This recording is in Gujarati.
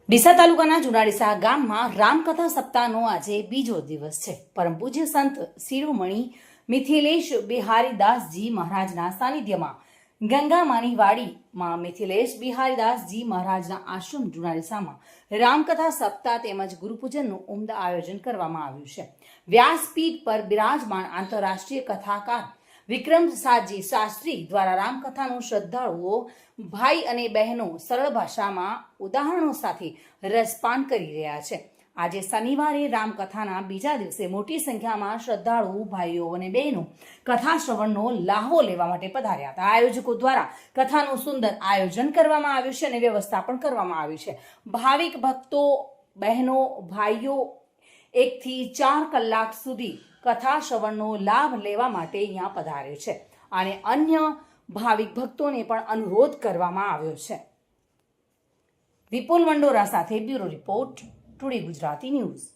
ડીસા તાલુકાના જુનાડીસા ગામમાં રામકથા સપ્તાહનો આજે બીજો દિવસ છે. પરમ પૂજ્ય સંત શિરોમણી મિથિલેશ બિહારીદાસજી મહારાજના સાનિધ્યમાં ગંગામાની વાડીમાં મિથિલેશ બિહારીદાસજી મહારાજના આશ્રમ જુનાડીસામાં રામકથા સપ્તાહ તેમજ ગુરુપૂજનનું ઉમદા આયોજન કરવામાં આવ્યું છે. વ્યાસપીઠ પર બિરાજમાન આંતરરાષ્ટ્રીય કથાકાર વિક્રમસાદજી શાસ્ત્રી દ્વારા રામકથાનું શ્રદ્ધાળુઓ ભાઈ અને બહેનો સરળ ભાષામાં ઉદાહરણો સાથે રસપાન કરી રહ્યા છે. આજે શનિવારે રામકથાના બીજા દિવસે મોટી સંખ્યામાં શ્રદ્ધાળુ ભાઈઓ અને બહેનો કથા શ્રવણનો લાહવો લેવા માટે પધાર્યા હતા. આયોજકો દ્વારા કથાનું સુંદર આયોજન કરવામાં આવ્યું છે અને વ્યવસ્થા પણ કરવામાં આવી છે. ભાવિક ભક્તો, બહેનો, ભાઈઓ 1 થી 4 કલાક સુધી કથા શ્રવણનો લાભ લેવા માટે અહીંયા પધારે છે અને અન્ય ભાવિક ભક્તોને પણ અનુરોધ કરવામાં આવ્યો છે. વિપુલ મંડોરા સાથે bureau report, today Gujarati news.